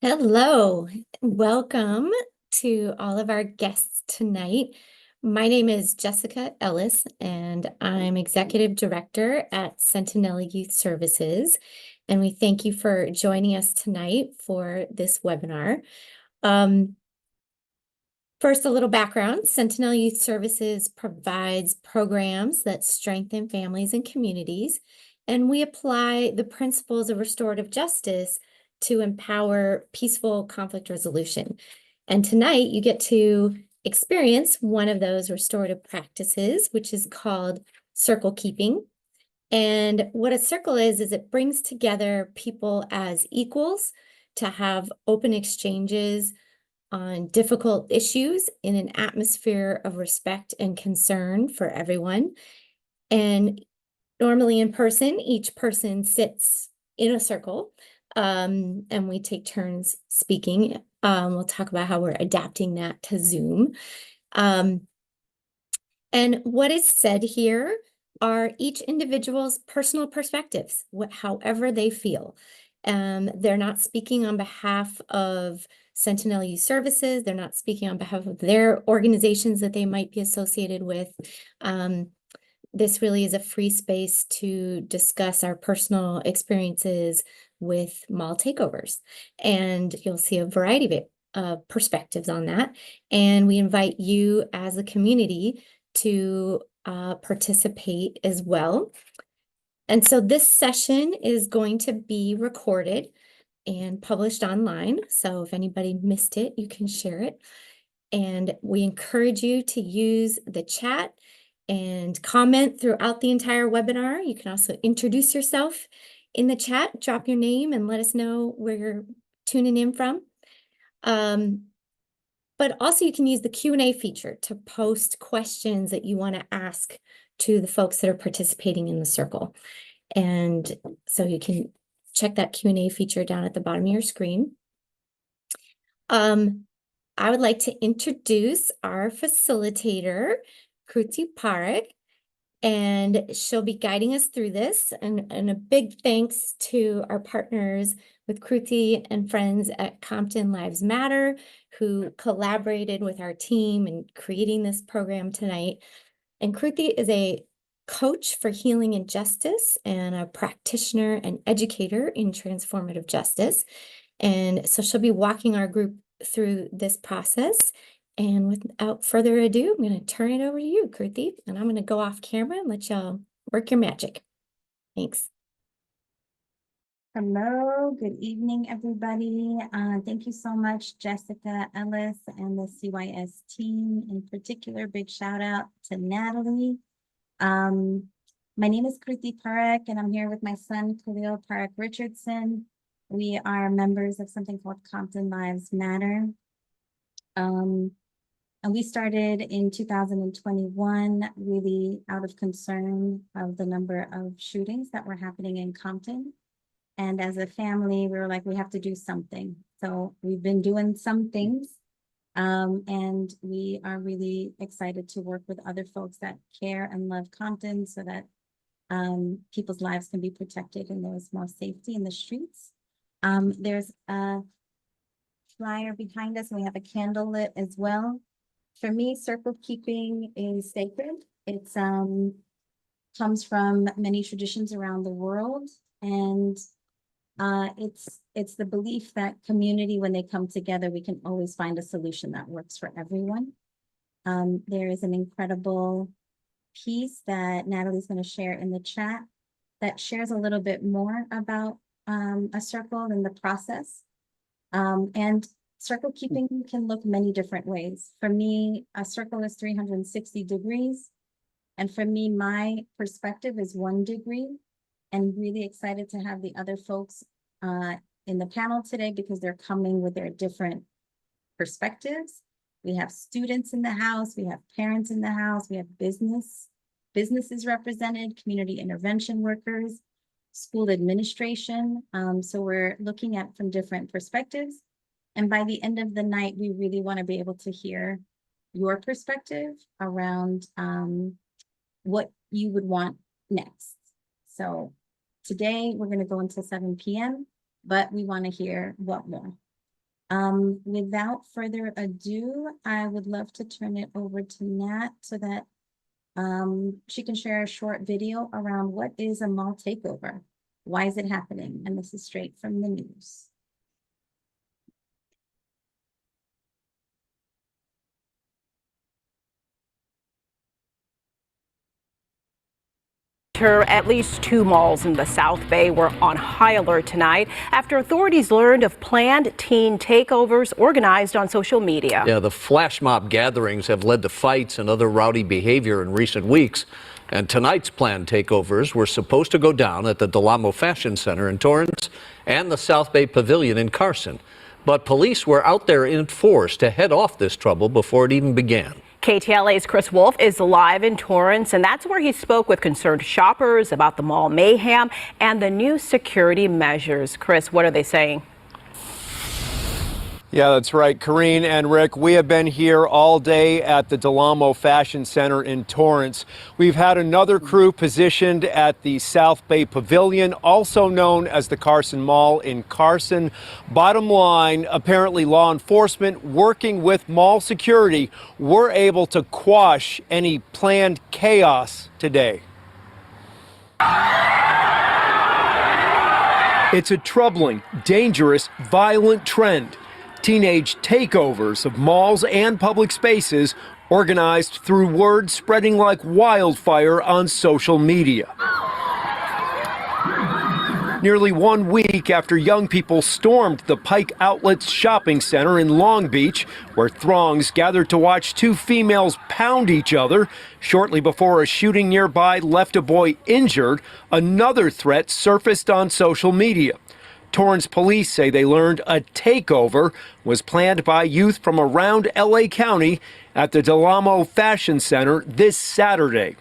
Hello, welcome to all of our guests tonight. My name is Jessica Ellis, and I'm Executive Director at Sentinel Youth Services. And we thank you for joining us tonight for this webinar. First, a little background. Sentinel Youth Services provides programs that strengthen families and communities, and we apply the principles of restorative justice to empower peaceful conflict resolution. And tonight you get to experience one of those restorative practices, which is called circle keeping. And what a circle is it brings together people as equals to have open exchanges on difficult issues in an atmosphere of respect and concern for everyone. And normally in person, each person sits in a circle, and we take turns speaking. We'll talk about how we're adapting that to Zoom. And what is said here are each individual's personal perspectives, however they feel. They're not speaking on behalf of Sentinel Youth Services. They're not speaking on behalf of their organizations that they might be associated with. This really is a free space to discuss our personal experiences with mall takeovers. And you'll see a variety of perspectives on that. And we invite you as a community to participate as well. And so this session is going to be recorded and published online. So if anybody missed it, you can share it. And we encourage you to use the chat and comment throughout the entire webinar. You can also introduce yourself in the chat, drop your name, and let us know where you're tuning in from. But also you can use the Q&A feature to post questions that you want to ask to the folks that are participating in the circle. And so you can check that Q&A feature down at the bottom of your screen. I would like to introduce our facilitator, Kruti Parekh, and she'll be guiding us through this. And a big thanks to our partners with Kruti and friends at Compton Lives Matter, who collaborated with our team in creating this program tonight. And Kruti is a coach for healing and justice and a practitioner and educator in transformative justice. And so she'll be walking our group through this process. And without further ado, I'm going to turn it over to you, Kruti, and I'm going to go off camera and let y'all work your magic. Thanks. Hello, good evening, everybody. Thank you so much, Jessica Ellis and the CYS team. In particular, big shout out to Natalie. My name is Kruti Parekh, and I'm here with my son, Khalil Parekh Richardson. We are members of something called Compton Lives Matter. And we started in 2021, really out of concern of the number of shootings that were happening in Compton. And as a family, we were like, we have to do something. So we've been doing some things. And we are really excited to work with other folks that care and love Compton so that people's lives can be protected and there's more safety in the streets. There's a flyer behind us and we have a candle lit as well. For me, circle keeping is sacred. It's comes from many traditions around the world, and it's the belief that community, when they come together, we can always find a solution that works for everyone. There is an incredible piece that Natalie's going to share in the chat that shares a little bit more about a circle and the process. And circle keeping can look many different ways. For me, a circle is 360 degrees. And for me, my perspective is 1 degree. And really excited to have the other folks in the panel today because they're coming with their different perspectives. We have students in the house, we have parents in the house, we have businesses represented, community intervention workers, school administration. So we're looking at from different perspectives. And by the end of the night, we really want to be able to hear your perspective around what you would want next. So today we're going to go until 7 p.m., but we want to hear what more. Without further ado, I would love to turn it over to Nat so that she can share a short video around what is a mall takeover. Why is it happening? And this is straight from the news. At least 2 malls in the South Bay were on high alert tonight after authorities learned of planned teen takeovers organized on social media. Yeah, the flash mob gatherings have led to fights and other rowdy behavior in recent weeks. And tonight's planned takeovers were supposed to go down at the Del Amo Fashion Center in Torrance and the South Bay Pavilion in Carson. But police were out there in force to head off this trouble before it even began. KTLA's Chris Wolf is live in Torrance, and that's where he spoke with concerned shoppers about the mall mayhem and the new security measures. Chris, what are they saying? Yeah, that's right, Karine and Rick. We have been here all day at the Del Amo Fashion Center in Torrance. We've had another crew positioned at the South Bay Pavilion, also known as the Carson Mall in Carson. Bottom line, apparently law enforcement working with mall security were able to quash any planned chaos today. It's a troubling, dangerous, violent trend. Teenage takeovers of malls and public spaces organized through word spreading like wildfire on social media. Nearly 1 week after young people stormed the Pike Outlets shopping center in Long Beach, where throngs gathered to watch 2 females pound each other, shortly before a shooting nearby left a boy injured, another threat surfaced on social media. Torrance police say they learned a takeover was planned by youth from around LA County at the Del Amo Fashion Center this Saturday.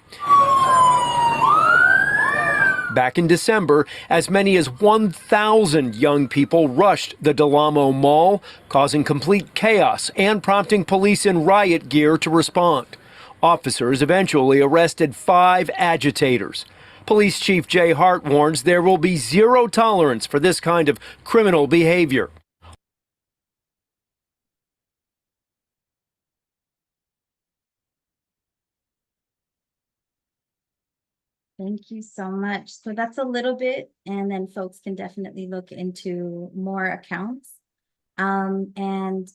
Back in December, as many as 1,000 young people rushed the Del Amo Mall, causing complete chaos and prompting police in riot gear to respond. Officers eventually arrested 5 agitators. Police Chief Jay Hart warns there will be zero tolerance for this kind of criminal behavior. Thank you so much. So that's a little bit, and then folks can definitely look into more accounts. And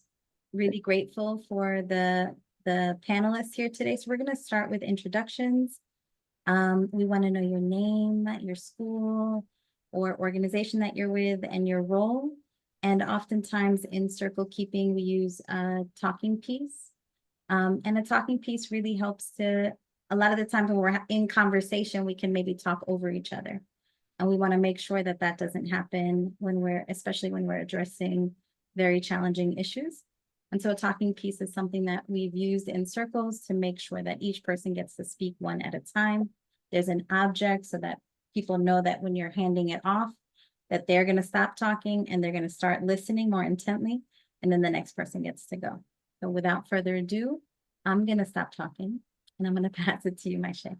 really grateful for the panelists here today. So we're going to start with introductions. We want to know your name, your school or organization that you're with, and your role. And oftentimes in circle keeping, we use a talking piece. And a talking piece really helps to, a lot of the times when we're in conversation, we can maybe talk over each other. And we want to make sure that that doesn't happen when especially when we're addressing very challenging issues. And so a talking piece is something that we've used in circles to make sure that each person gets to speak one at a time. There's an object so that people know that when you're handing it off, that they're going to stop talking and they're going to start listening more intently. And then the next person gets to go. So without further ado, I'm going to stop talking and I'm going to pass it to you, Maisha.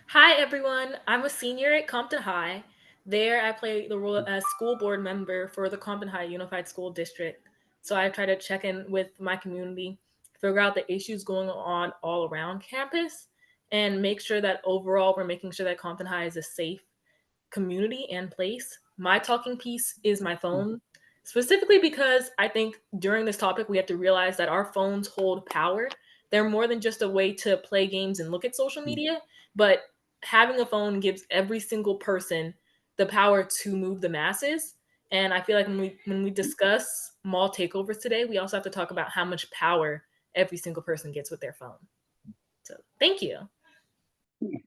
Hi, everyone. I'm a senior at Compton High. There, I play the role as school board member for the Compton High Unified School District. So I try to check in with my community, figure out the issues going on all around campus, and make sure that overall we're making sure that Compton High is a safe community and place. My talking piece is my phone, specifically because I think during this topic, we have to realize that our phones hold power. They're more than just a way to play games and look at social media, but having a phone gives every single person the power to move the masses. And I feel like when we discuss mall takeovers today, we also have to talk about how much power every single person gets with their phone. So thank you. And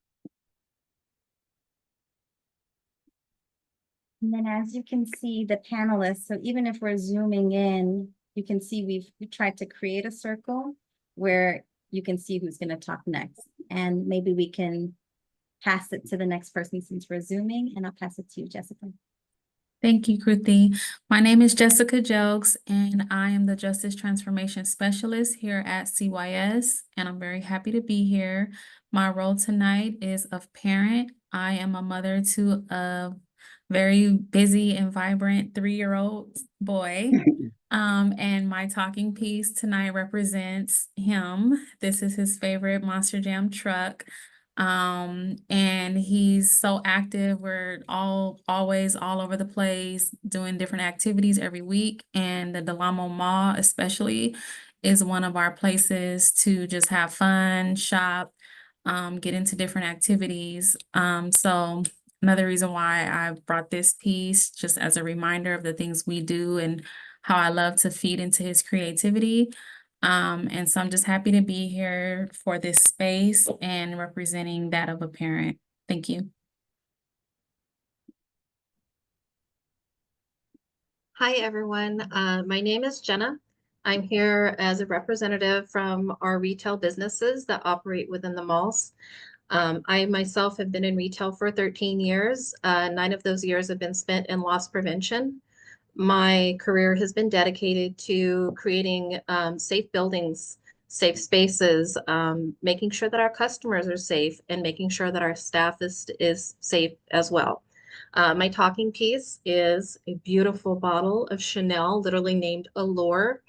then as you can see the panelists, so even if we're zooming in, you can see we tried to create a circle where you can see who's going to talk next. And maybe we can pass it to the next person since we're zooming, and I'll pass it to you, Jessica. Thank you, Kruti. My name is Jessica Jokes, and I am the Justice Transformation Specialist here at CYS, and I'm very happy to be here. My role tonight is of parent. I am a mother to a very busy and vibrant 3-year-old boy. And my talking piece tonight represents him. This is his favorite Monster Jam truck. And he's so active. We're always all over the place doing different activities every week. And the Del Amo Mall especially is one of our places to just have fun, shop, get into different activities. So another reason why I brought this piece, just as a reminder of the things we do and how I love to feed into his creativity. And so I'm just happy to be here for this space and representing that of a parent. Thank you. Hi, everyone. My name is Jenna. I'm here as a representative from our retail businesses that operate within the malls. I myself have been in retail for 13 years. 9 of those years have been spent in loss prevention. My career has been dedicated to creating safe buildings, safe spaces, making sure that our customers are safe, and making sure that our staff is safe as well. My talking piece is a beautiful bottle of Chanel, literally named Allure.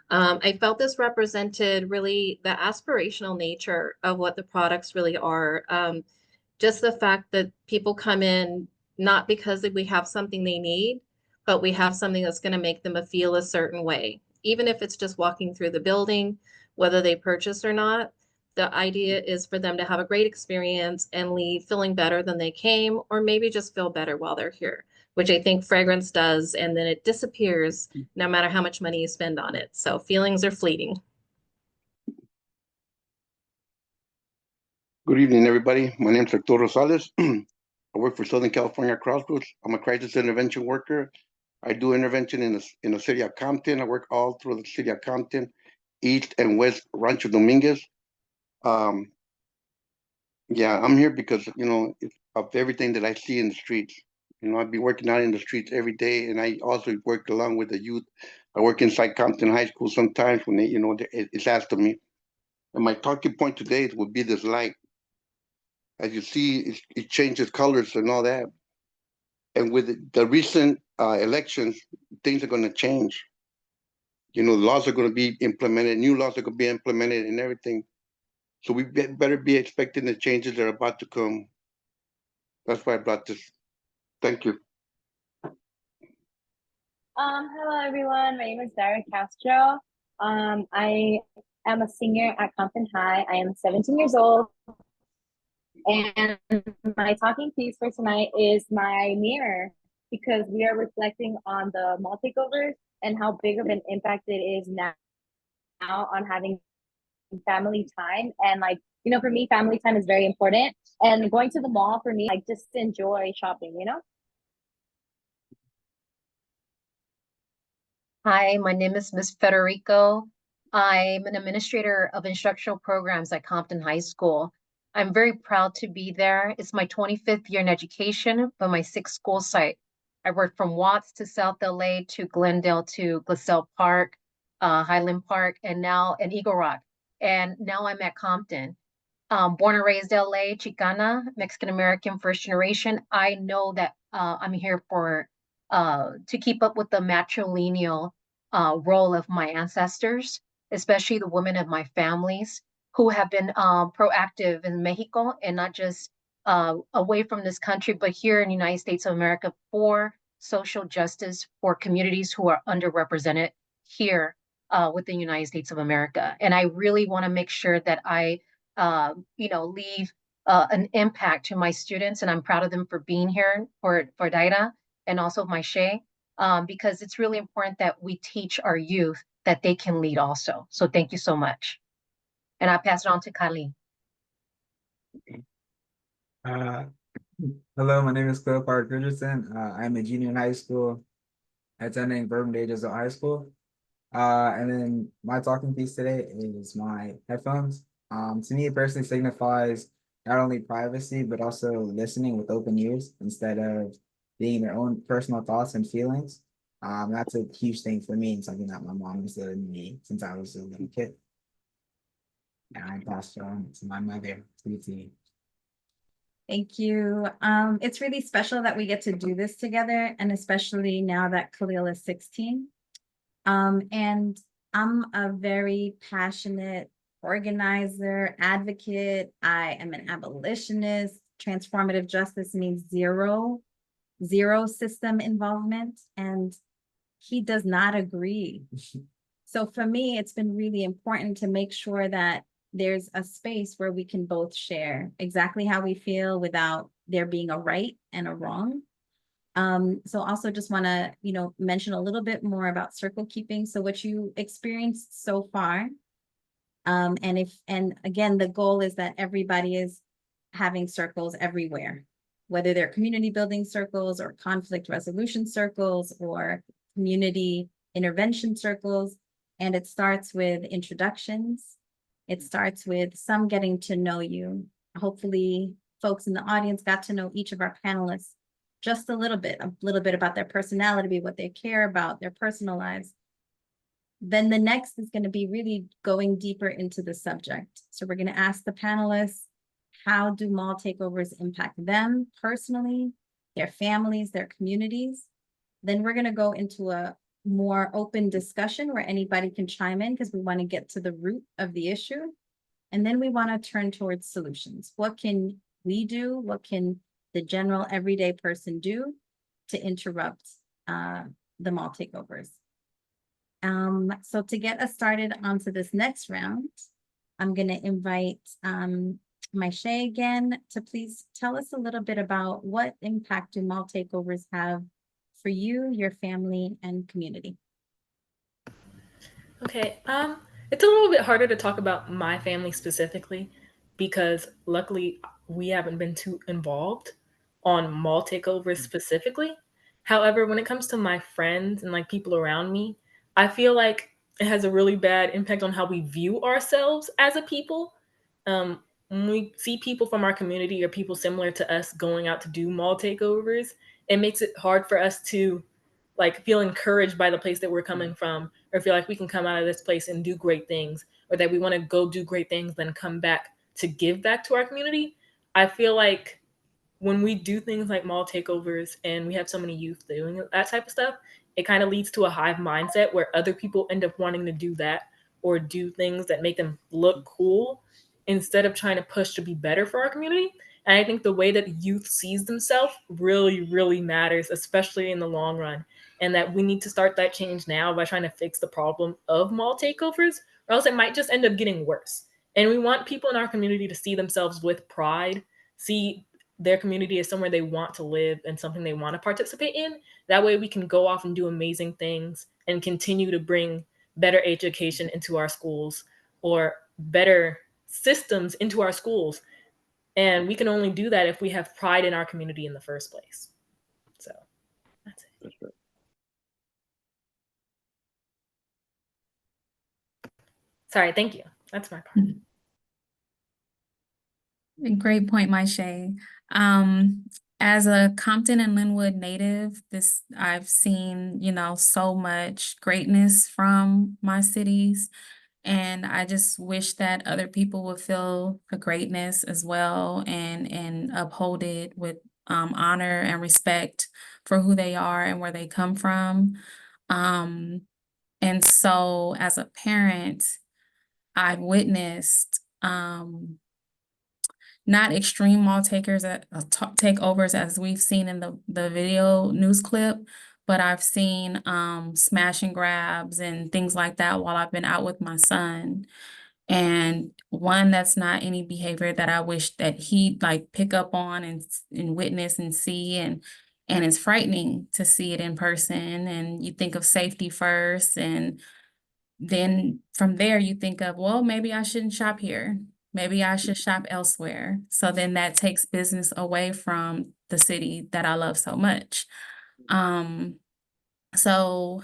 I felt this represented really the aspirational nature of what the products really are. Just the fact that people come in not because we have something they need, but we have something that's going to make them feel a certain way. Even if it's just walking through the building, whether they purchase or not, the idea is for them to have a great experience and leave feeling better than they came, or maybe just feel better while they're here, which I think fragrance does. And then it disappears no matter how much money you spend on it. So feelings are fleeting. Good evening, everybody. My name is Hector Rosales. I work for Southern California Crossroads. I'm a crisis intervention worker. I do intervention in the city of Compton. I work all through the city of Compton, East and West Rancho Dominguez. Yeah, I'm here because, of everything that I see in the streets. I've been working out in the streets every day, and I also work along with the youth. I work inside Compton High School sometimes when it's asked of me. And my talking point today would be this light. As you see, it changes colors and all that. And with the recent elections, things are going to change. Laws are going to be implemented, new laws are going to be implemented and everything. So we better be expecting the changes that are about to come. That's why I brought this. Thank you. Hello everyone. My name is Dara Castro. I am a senior at Compton High. I am 17 years old. And my talking piece for tonight is my mirror, because we are reflecting on the mall takeovers and how big of an impact it is now on having family time. And for me, family time is very important. And going to the mall for me, just enjoy shopping. Hi, my name is Miss Federico. I'm an administrator of instructional programs at Compton High School. I'm very proud to be there. It's my 25th year in education, but my 6th school site. I worked from Watts to South LA to Glendale to Glasell Park, Highland Park, and now in Eagle Rock. And now I'm at Compton. Born and raised LA, Chicana, Mexican American, first generation. I know that I'm here to keep up with the matrilineal role of my ancestors, especially the women of my families who have been proactive in Mexico and not just away from this country, but here in the United States of America for social justice for communities who are underrepresented here within the United States of America. And I really want to make sure that I, leave an impact to my students, and I'm proud of them for being here for Daira and also my Shea, because it's really important that we teach our youth that they can lead also. So thank you so much. And I'll pass it on to Carly. Hello, my name is Cleo Park Richardson. I'm a junior in high school, attending Bourbon Day Jesuit High School. And then my talking piece today is my headphones. To me, it personally signifies not only privacy, but also listening with open ears instead of being their own personal thoughts and feelings. That's a huge thing for me and something that my mom instilled in me since I was a little kid. And I passed it on to my mother, to the team. Thank you. It's really special that we get to do this together, and especially now that Khalil is 16. And I'm a very passionate organizer, advocate. I am an abolitionist. Transformative justice means zero system involvement, and he does not agree. So for me, it's been really important to make sure that there's a space where we can both share exactly how we feel without there being a right and a wrong. So also just want to, mention a little bit more about circle keeping. So what you experienced so far, and again, the goal is that everybody is having circles everywhere, whether they're community building circles or conflict resolution circles or community intervention circles. And it starts with introductions. It starts with some getting to know you. Hopefully, folks in the audience got to know each of our panelists just a little bit about their personality, what they care about, their personal lives. Then the next is going to be really going deeper into the subject. So we're going to ask the panelists, how do mall takeovers impact them personally, their families, their communities? Then we're going to go into a more open discussion where anybody can chime in because we want to get to the root of the issue. And then we want to turn towards solutions. What can we do? What can the general everyday person do to interrupt the mall takeovers? So to get us started onto this next round, I'm going to invite Maisha again to please tell us a little bit about what impact do mall takeovers have for you, your family, and community. Okay, it's a little bit harder to talk about my family specifically because luckily we haven't been too involved on mall takeovers specifically. However, when it comes to my friends and like people around me, I feel like it has a really bad impact on how we view ourselves as a people. When we see people from our community or people similar to us going out to do mall takeovers, it makes it hard for us to like feel encouraged by the place that we're coming from or feel like we can come out of this place and do great things or that we want to go do great things then come back to give back to our community. I feel like when we do things like mall takeovers and we have so many youth doing that type of stuff, it kind of leads to a hive mindset where other people end up wanting to do that or do things that make them look cool instead of trying to push to be better for our community. And I think the way that youth sees themselves really, really matters, especially in the long run. And that we need to start that change now by trying to fix the problem of mall takeovers, or else it might just end up getting worse. And we want people in our community to see themselves with pride, see their community as somewhere they want to live and something they want to participate in. That way we can go off and do amazing things and continue to bring better education into our schools or better systems into our schools. And we can only do that if we have pride in our community in the first place. So that's it. That's right. Sorry, thank you. That's my part. Great point, Maisha. As a Compton and Linwood native, I've seen, so much greatness from my cities. And I just wish that other people would feel the greatness as well and uphold it with honor and respect for who they are and where they come from. And so as a parent, I've witnessed not extreme mall takeovers as we've seen in the video news clip, but I've seen smash and grabs and things like that while I've been out with my son. And one, that's not any behavior that I wish that he'd like pick up on and witness and see, and it's frightening to see it in person. And you think of safety first, and then from there you think of, well, maybe I shouldn't shop here. Maybe I should shop elsewhere. So then that takes business away from the city that I love so much. So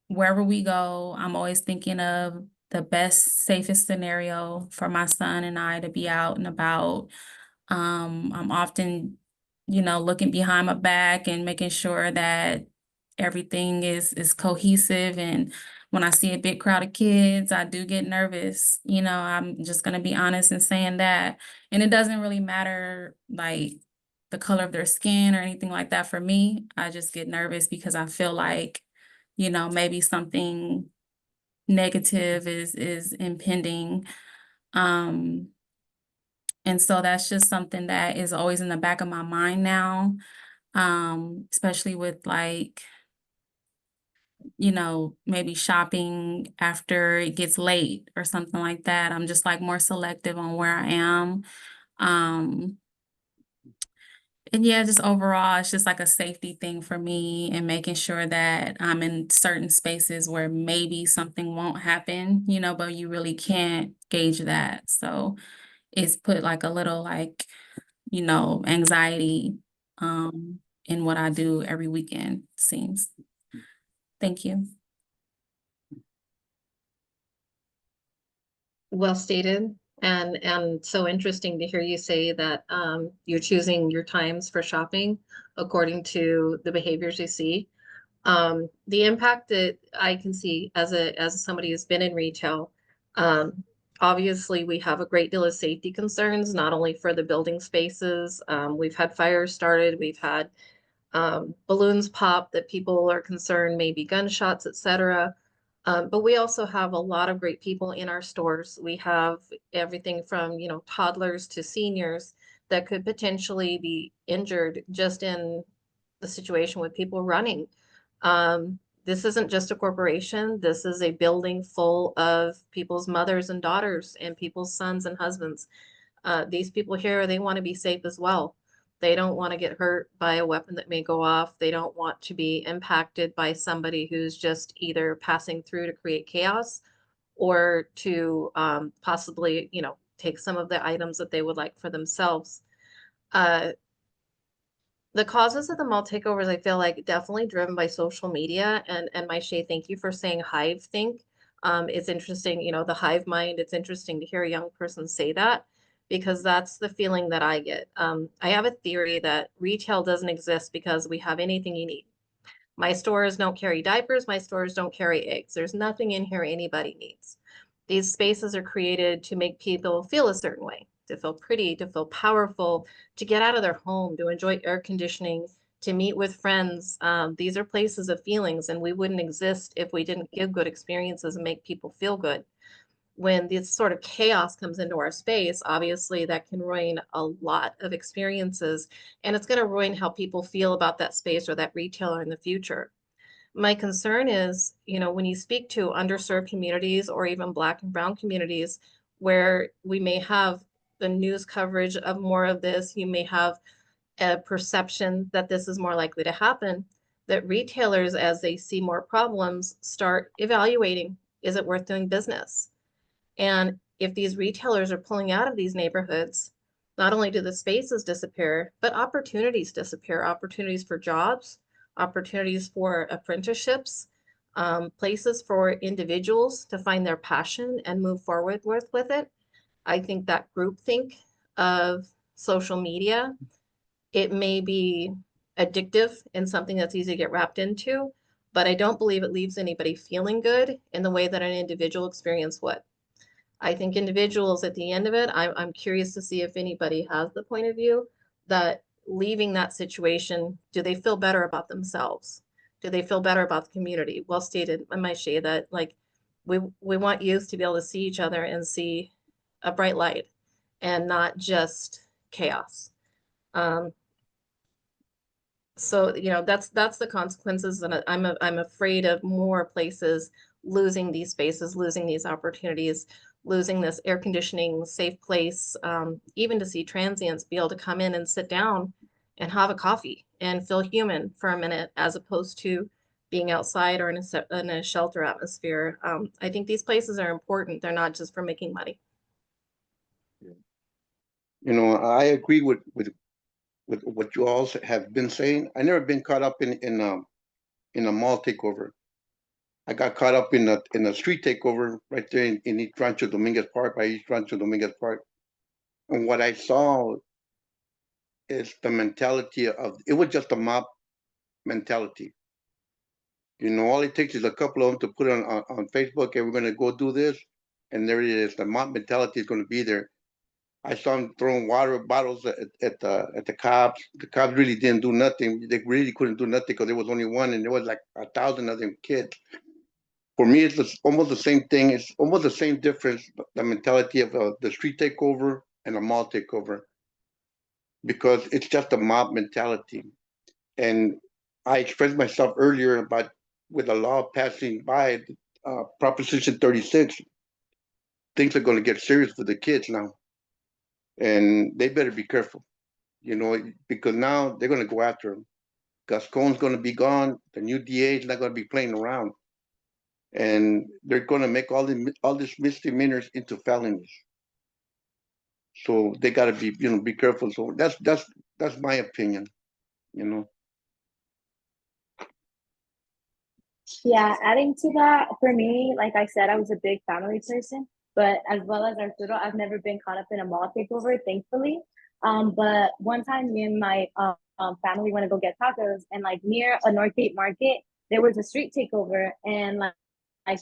wherever we go, I'm always thinking of the best, safest scenario for my son and I to be out and about. I'm often, looking behind my back and making sure that everything is cohesive and when I see a big crowd of kids, I do get nervous. You know, I'm just gonna be honest in saying that. And it doesn't really matter like the color of their skin or anything like that for me. I just get nervous because I feel like, you know, maybe something negative is impending. Um, and so that's just something that is always in the back of my mind now. Especially with like, you know, maybe shopping after it gets late or something like that. I'm just like more selective on where I am. Um, and yeah, just overall, it's just like a safety thing for me and making sure that I'm in certain spaces where maybe something won't happen, you know, but you really can't gauge that. So it's put like a little like, you know, anxiety in what I do every weekend, it seems. Thank you. Well stated, and so interesting to hear you say that you're choosing your times for shopping according to the behaviors you see. The impact that I can see as somebody who's been in retail, um, obviously we have a great deal of safety concerns, not only for the building spaces. We've had fires started, we've had balloons pop that people are concerned, maybe gunshots, etc. But we also have a lot of great people in our stores. We have everything from, you know, toddlers to seniors that could potentially be injured just in the situation with people running. This isn't just a corporation. This is a building full of people's mothers and daughters and people's sons and husbands. These people here, they want to be safe as well. They don't want to get hurt by a weapon that may go off. They don't want to be impacted by somebody who's just either passing through to create chaos or to possibly, you know, take some of the items that they would like for themselves. Uh, the causes of the mall takeovers, I feel like definitely driven by social media. And my Shay, thank you for saying hive think. It's interesting, you know, the hive mind. It's interesting to hear a young person say that because that's the feeling that I get. I have a theory that retail doesn't exist because we have anything you need. My stores don't carry diapers. My stores don't carry eggs. There's nothing in here anybody needs. These spaces are created to make people feel a certain way, to feel pretty, to feel powerful, to get out of their home, to enjoy air conditioning, to meet with friends. These are places of feelings, and we wouldn't exist if we didn't give good experiences and make people feel good. When this sort of chaos comes into our space, obviously that can ruin a lot of experiences, and it's going to ruin how people feel about that space or that retailer in the future. My concern is, you know, when you speak to underserved communities or even Black and Brown communities where we may have the news coverage of more of this, you may have a perception that this is more likely to happen, that retailers, as they see more problems, start evaluating, is it worth doing business? And if these retailers are pulling out of these neighborhoods, not only do the spaces disappear, but opportunities disappear, opportunities for jobs, opportunities for apprenticeships, places for individuals to find their passion and move forward with it. I think that groupthink of social media, it may be addictive and something that's easy to get wrapped into, but I don't believe it leaves anybody feeling good in the way that an individual experience would. I think individuals at the end of it, I'm curious to see if anybody has the point of view that leaving that situation, do they feel better about themselves? Do they feel better about the community? Well stated, I might say that like we want youth to be able to see each other and see a bright light and not just chaos. Um, so you know that's the consequences, and I'm afraid of more places losing these spaces, losing these opportunities, losing this air conditioning safe place, even to see transients be able to come in and sit down and have a coffee and feel human for a minute as opposed to being outside or in a shelter atmosphere. I think these places are important. They're not just for making money. You know, I agree with what you all have been saying. I never been caught up in a mall takeover. I got caught up in a street takeover right there in East Rancho Dominguez Park, by East Rancho Dominguez Park. And what I saw is the mentality of, it was just a mob mentality. You know, all it takes is a couple of them to put it on Facebook, and we're going to go do this, and there it is. The mob mentality is going to be there. I saw them throwing water bottles at the cops. The cops really didn't do nothing. They really couldn't do nothing because there was only one, and there was like 1,000 of them kids. For me, it's almost the same thing. It's almost the same difference. The mentality of the street takeover and a mall takeover, because it's just a mob mentality. And I expressed myself earlier about with the law passing by, Proposition 36, things are going to get serious for the kids now, and they better be careful, you know, because now they're going to go after them. Gascon's going to be gone. The new DA is not going to be playing around, and they're going to make all these misdemeanors into felonies. So they got to be, be careful. So that's my opinion, you know. Yeah, adding to that, for me, like I said, I was a big family person, but as well as Arturo, I've never been caught up in a mall takeover, thankfully. But one time, me and my family went to go get tacos, and like near a Northgate Market, there was a street takeover, and like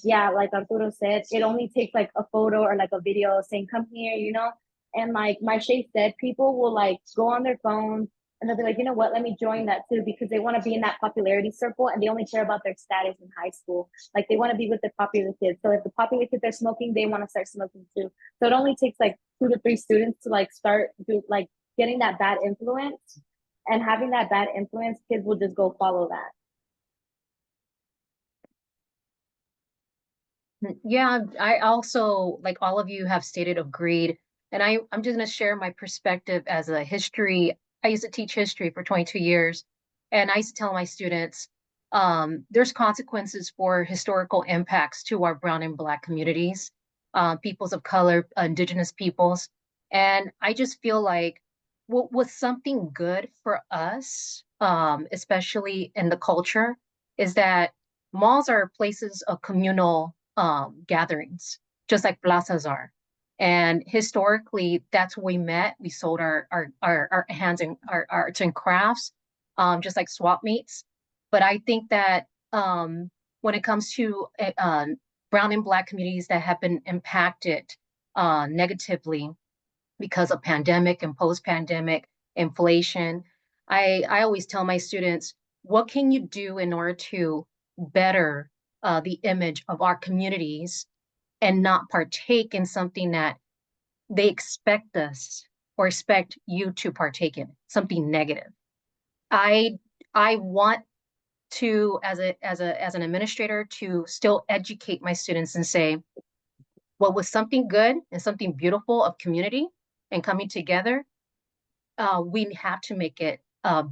yeah, like Arturo said, it only takes like a photo or like a video saying "come here," you know. And like my Shay said, people will like go on their phones and they'll be like, you know what, let me join that too, because they want to be in that popularity circle and they only care about their status in high school. Like they want to be with the popular kids. So if the popular kids are smoking, they want to start smoking too. So it only takes like 2 to 3 students to like start like getting that bad influence, and having that bad influence, kids will just go follow that. Yeah, I also, like all of you have stated, agreed. And I'm just going to share my perspective as a history. I used to teach history for 22 years. And I used to tell my students, there's consequences for historical impacts to our brown and black communities, peoples of color, indigenous peoples. And I just feel like what was something good for us, especially in the culture, is that malls are places of communal gatherings, just like plazas are. And historically, that's where we met. We sold our hands and our arts and crafts, just like swap meets. But I think that when it comes to brown and black communities that have been impacted negatively because of pandemic and post-pandemic inflation, I always tell my students, what can you do in order to better the image of our communities and not partake in something that they expect us or expect you to partake in, something negative. I want to, as an administrator, to still educate my students and say, what was something good and something beautiful of community and coming together, we have to make it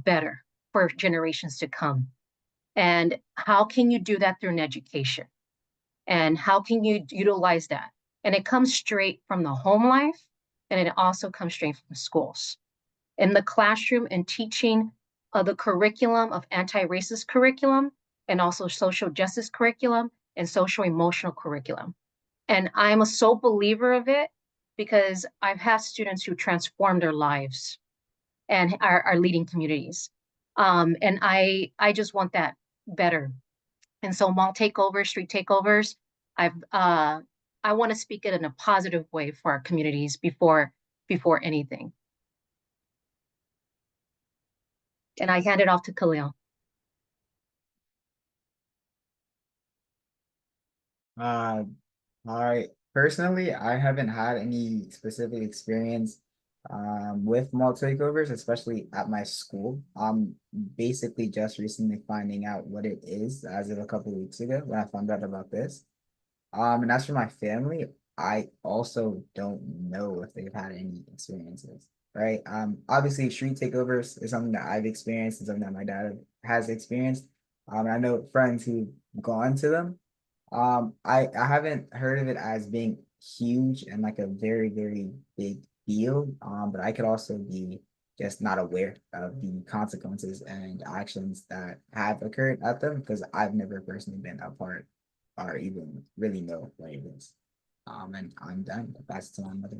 better for generations to come. And how can you do that through an education? And how can you utilize that? And it comes straight from the home life, and it also comes straight from the schools. In the classroom and teaching the curriculum of anti-racist curriculum, and also social justice curriculum and social emotional curriculum. And I'm a sole believer of it because I've had students who transform their lives and are leading communities. And I just want that better. And so mall takeovers, street takeovers, I want to speak it in a positive way for our communities before anything. And I hand it off to Khalil. All right. Personally, I haven't had any specific experience with mall takeovers, especially at my school. I'm basically just recently finding out what it is as of a couple of weeks ago when I found out about this. And as for my family, I also don't know if they've had any experiences, right? Obviously, street takeovers is something that I've experienced and something that my dad has experienced. And I know friends who've gone to them. I haven't heard of it as being huge and like a very, very big deal. But I could also be just not aware of the consequences and actions that have occurred at them because I've never personally been a part or even really know what it is. And I'm done. Pass it to my mother.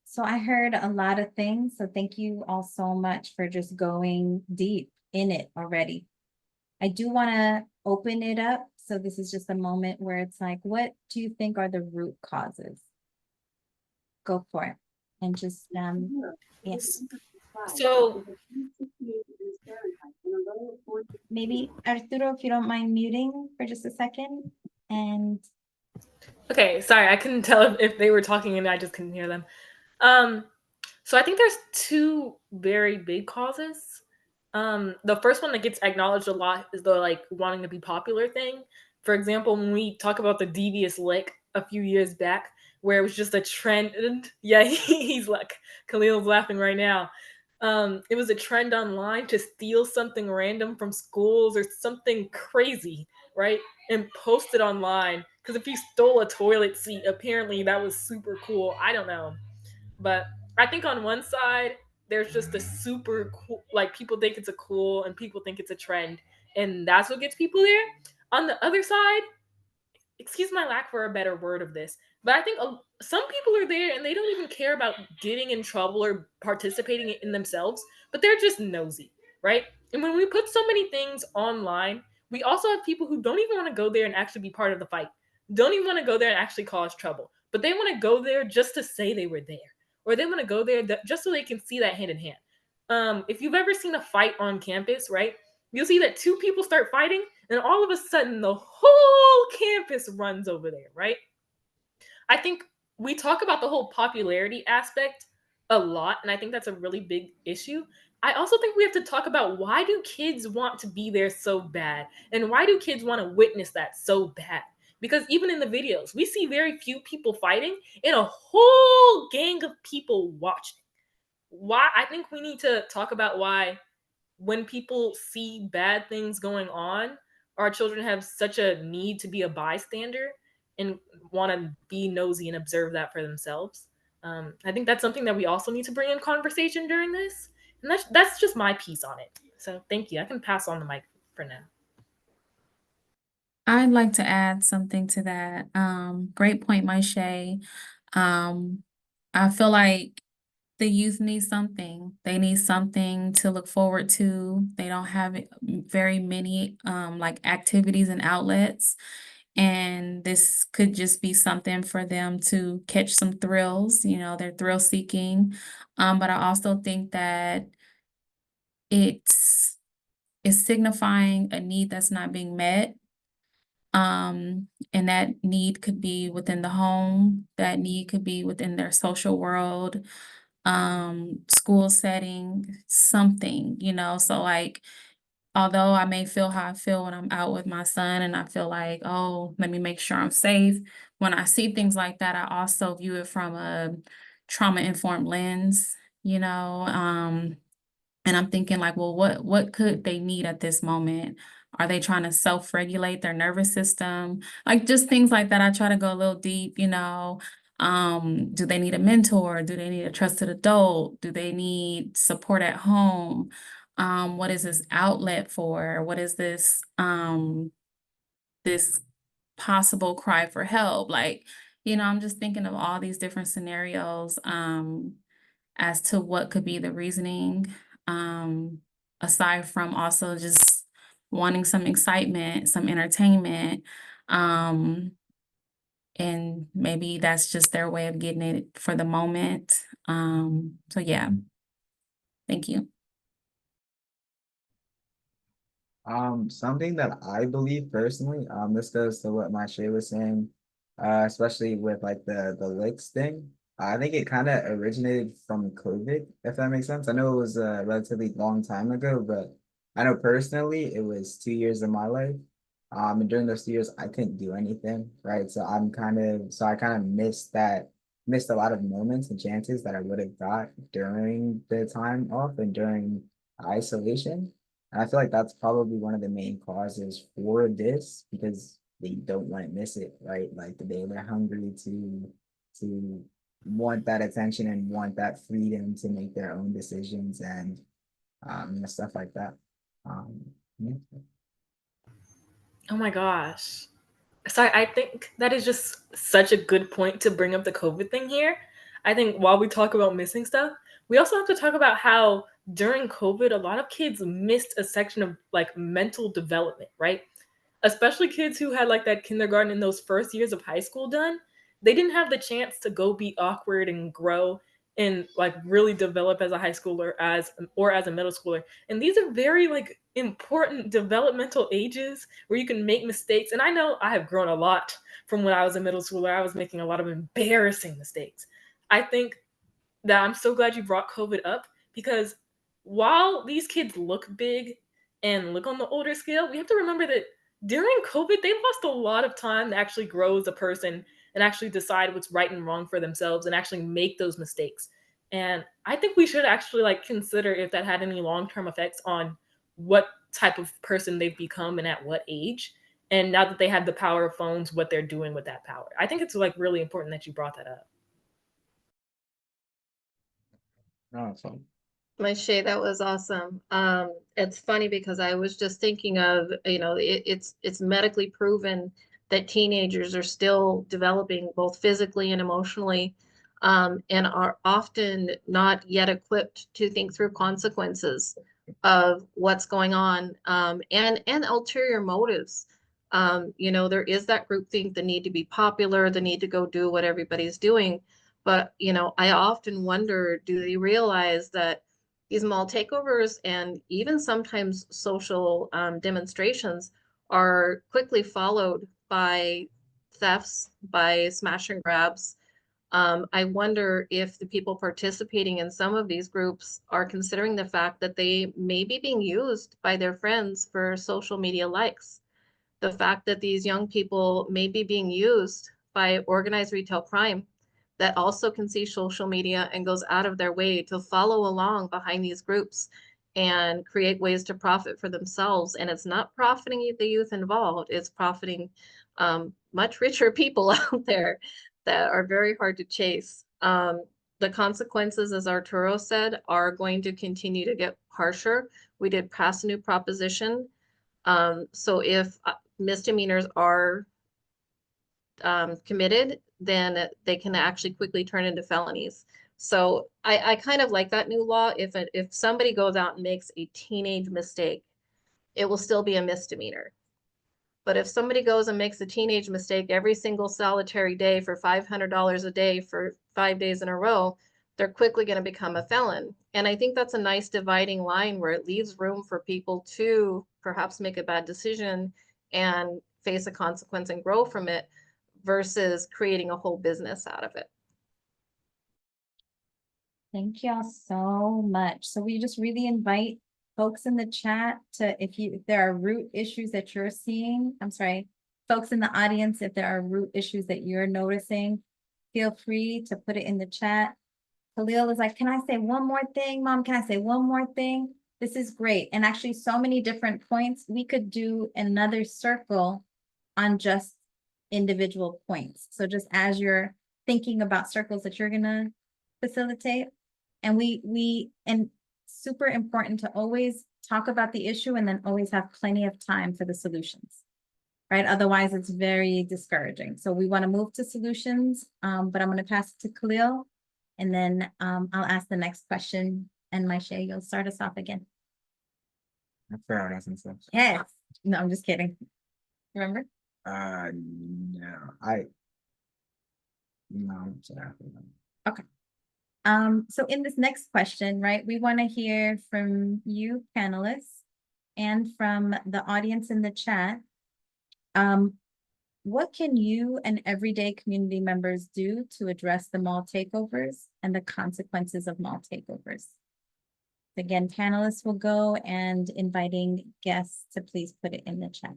So I heard a lot of things. So thank you all so much for just going deep in it already. I do want to open it up. So this is just a moment where it's like, what do you think are the root causes? Go for it. And just, yes. So Maybe Arturo, if you don't mind muting for just a second. And okay, sorry, I couldn't tell if they were talking and I just couldn't hear them. Um, so I think there's two very big causes. The first one that gets acknowledged a lot is the like wanting to be popular thing. For example, when we talk about the devious lick a few years back, where it was just a trend. Yeah, he's like Khalil's laughing right now. It was a trend online to steal something random from schools or something crazy, right? And post it online. Because if you stole a toilet seat, apparently that was super cool. I don't know. But I think on one side, there's just a super cool, like people think it's a cool and people think it's a trend. And that's what gets people there. On the other side, excuse my lack for a better word of this, but I think some people are there and they don't even care about getting in trouble or participating in themselves, but they're just nosy, right? And when we put so many things online, we also have people who don't even want to go there and actually be part of the fight, don't even want to go there and actually cause trouble, but they want to go there just to say they were there, or they want to go there just so they can see that hand in hand. If you've ever seen a fight on campus, right, you'll see that two people start fighting and all of a sudden the whole campus runs over there, right? I think we talk about the whole popularity aspect a lot, and I think that's a really big issue. I also think we have to talk about why do kids want to be there so bad? And why do kids want to witness that so bad? Because even in the videos, we see very few people fighting and a whole gang of people watching. Why? I think we need to talk about why when people see bad things going on, our children have such a need to be a bystander and want to be nosy and observe that for themselves. I think that's something that we also need to bring in conversation during this, and that's just my piece on it. So thank you. I can pass on the mic for now. I'd like to add something to that. Great point, Maisha. Um, I feel like the youth need something. They need something to look forward to. They don't have very many like activities and outlets. And this could just be something for them to catch some thrills, they're thrill seeking. But I also think that it's signifying a need that's not being met. And that need could be within the home, that need could be within their social world, school setting, something, so like although I may feel how I feel when I'm out with my son and I feel like, oh, let me make sure I'm safe. When I see things like that, I also view it from a trauma-informed lens, you know. And I'm thinking like, well, what could they need at this moment? Are they trying to self-regulate their nervous system? Like just things like that. I try to go a little deep, do they need a mentor? Do they need a trusted adult? Do they need support at home? What is this outlet for? What is this possible cry for help? Like, I'm just thinking of all these different scenarios. As to what could be the reasoning, aside from also just wanting some excitement, some entertainment, um, and maybe that's just their way of getting it for the moment. So yeah, thank you. Something that I believe personally, this goes to what Mache was saying, especially with like the licks thing. I think it kind of originated from COVID, if that makes sense. I know it was a relatively long time ago, but I know personally it was 2 years of my life. And during those 2 years, I couldn't do anything, right? So I kind of missed a lot of moments and chances that I would have got during the time off and during isolation. And I feel like that's probably one of the main causes for this because they don't want to miss it, right? Like they're hungry to want that attention and want that freedom to make their own decisions and stuff like that. Yeah. Oh my gosh. So I think that is just such a good point to bring up the COVID thing here. I think while we talk about missing stuff, we also have to talk about how during COVID, a lot of kids missed a section of like mental development, right? Especially kids who had like that kindergarten and those first years of high school done. They didn't have the chance to go be awkward and grow and like really develop as a high schooler as a middle schooler. And these are very like important developmental ages where you can make mistakes. And I know I have grown a lot from when I was a middle schooler. I was making a lot of embarrassing mistakes. I think that I'm so glad you brought COVID up because while these kids look big and look on the older scale, we have to remember that during COVID, they lost a lot of time to actually grow as a person and actually decide what's right and wrong for themselves and actually make those mistakes. And I think we should actually like consider if that had any long-term effects on what type of person they've become and at what age. And now that they have the power of phones, what they're doing with that power. I think it's like really important that you brought that up. Awesome. My Shay, that was awesome. It's funny because I was just thinking of, it's medically proven that teenagers are still developing both physically and emotionally, and are often not yet equipped to think through consequences of what's going on, and ulterior motives. There is that groupthink, the need to be popular, the need to go do what everybody's doing. But, I often wonder, do they realize that these mall takeovers and even sometimes social demonstrations are quickly followed by thefts, by smash and grabs? I wonder if the people participating in some of these groups are considering the fact that they may be being used by their friends for social media likes. The fact that these young people may be being used by organized retail crime that also can see social media and goes out of their way to follow along behind these groups and create ways to profit for themselves. And it's not profiting the youth involved, it's profiting much richer people out there that are very hard to chase. The consequences, as Arturo said, are going to continue to get harsher. We did pass a new proposition. So if misdemeanors are committed, then they can actually quickly turn into felonies. So I kind of like that new law. If somebody goes out and makes a teenage mistake, it will still be a misdemeanor. But if somebody goes and makes a teenage mistake every single solitary day for $500 a day for 5 days in a row, they're quickly going to become a felon. And I think that's a nice dividing line where it leaves room for people to perhaps make a bad decision and face a consequence and grow from it versus creating a whole business out of it. Thank y'all so much. So we just really invite folks in the chat to, if there are root issues that you're seeing, folks in the audience, if there are root issues that you're noticing, feel free to put it in the chat. Khalil is like, can I say one more thing, Mom? Can I say one more thing? This is great. And actually so many different points. We could do another circle on just individual points. So just as you're thinking about circles that you're gonna facilitate, and and super important to always talk about the issue and then always have plenty of time for the solutions, right? Otherwise it's very discouraging. So we wanna move to solutions, but I'm gonna pass it to Khalil and then I'll ask the next question, and Maisha, you'll start us off again. I forgot what I was. Yes, no, I'm just kidding. Remember? No, I'm sorry. Okay. So in this next question, right, we want to hear from you panelists and from the audience in the chat. What can you and everyday community members do to address the mall takeovers and the consequences of mall takeovers? Again, panelists will go, and inviting guests to please put it in the chat.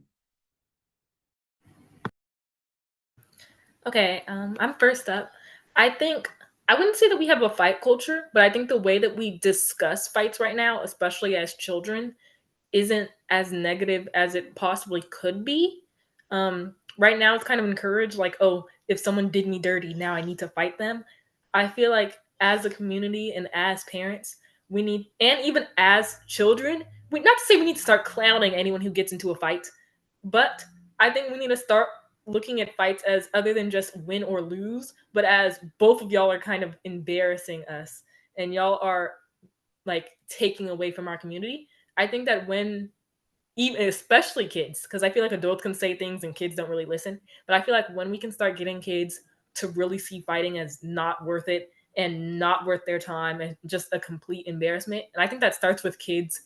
Okay, I'm first up. I think I wouldn't say that we have a fight culture, but I think the way that we discuss fights right now, especially as children, isn't as negative as it possibly could be. Right now, it's kind of encouraged, like, oh, if someone did me dirty, now I need to fight them. I feel like as a community and as parents, we need, and even as children, not to say we need to start clowning anyone who gets into a fight, but I think we need to start looking at fights as other than just win or lose, but as both of y'all are kind of embarrassing us and y'all are like taking away from our community. I think that when, even especially kids, because I feel like adults can say things and kids don't really listen, but I feel like when we can start getting kids to really see fighting as not worth it and not worth their time and just a complete embarrassment, and I think that starts with kids.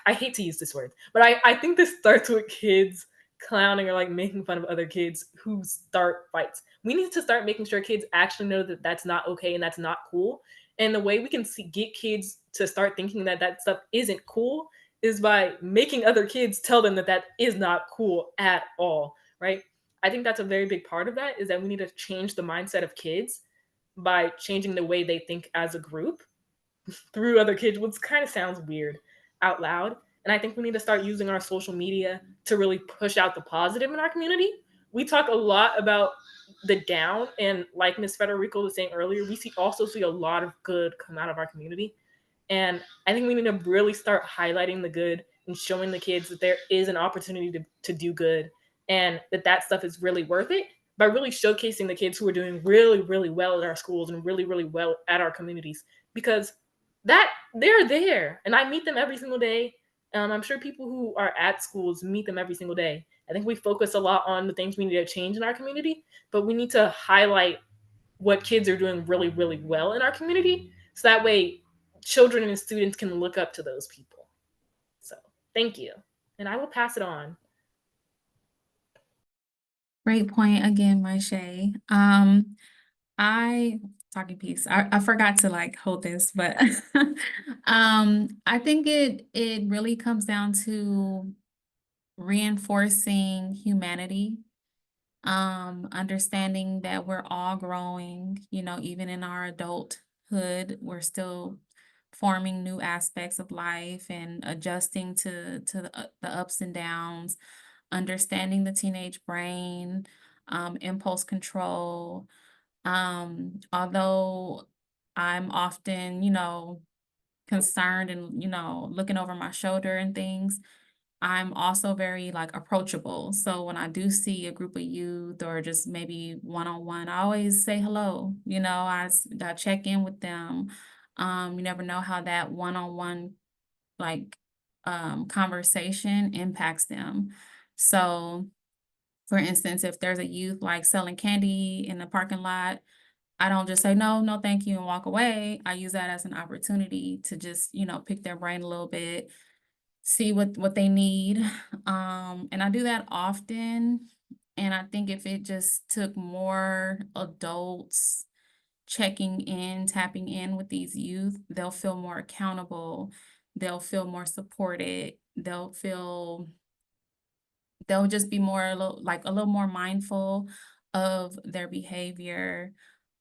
I hate to use this word, but I think this starts with kids clowning or like making fun of other kids who start fights. We need to start making sure kids actually know that that's not okay and that's not cool. And the way we can get kids to start thinking that that stuff isn't cool is by making other kids tell them that that is not cool at all, right? I think that's a very big part of that, is that we need to change the mindset of kids by changing the way they think as a group through other kids, which kind of sounds weird out loud. And I think we need to start using our social media to really push out the positive in our community. We talk a lot about the down, and like Miss Federico was saying earlier, we also see a lot of good come out of our community. And I think we need to really start highlighting the good and showing the kids that there is an opportunity to do good, and that that stuff is really worth it, by really showcasing the kids who are doing really, really well at our schools and really, really well at our communities. Because that they're there and I meet them every single day. I'm sure people who are at schools meet them every single day. I think we focus a lot on the things we need to change in our community, but we need to highlight what kids are doing really, really well in our community, so that way children and students can look up to those people. So thank you. And I will pass it on. Great point again, Maisha. I talking piece. I forgot to like hold this, but I think it really comes down to reinforcing humanity, understanding that we're all growing, even in our adulthood, we're still forming new aspects of life and adjusting to the ups and downs, understanding the teenage brain, impulse control. Although I'm often, concerned and, looking over my shoulder and things, I'm also very like approachable. So when I do see a group of youth or just maybe one-on-one, I always say hello. I check in with them. You never know how that one-on-one like conversation impacts them. So for instance, if there's a youth like selling candy in the parking lot, I don't just say no, no, thank you, and walk away. I use that as an opportunity to just, pick their brain a little bit, see what they need. And I do that often. And I think if it just took more adults checking in, tapping in with these youth, they'll feel more accountable. They'll feel more supported. They'll just be more a little more mindful of their behavior,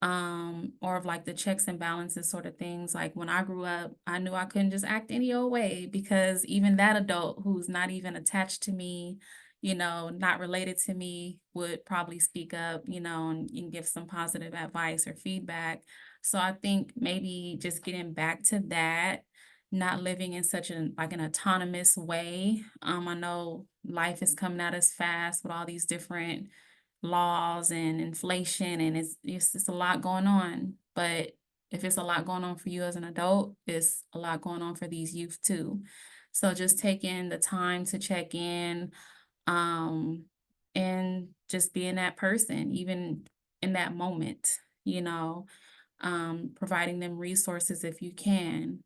or of like the checks and balances sort of things. Like when I grew up, I knew I couldn't just act any old way, because even that adult who's not even attached to me, not related to me, would probably speak up, and give some positive advice or feedback. So I think maybe just getting back to that, not living in such an autonomous way. I know life is coming at us fast with all these different laws and inflation, and it's a lot going on. But if it's a lot going on for you as an adult, it's a lot going on for these youth too. So just taking the time to check in, and just being that person, even in that moment, you know providing them resources if you can.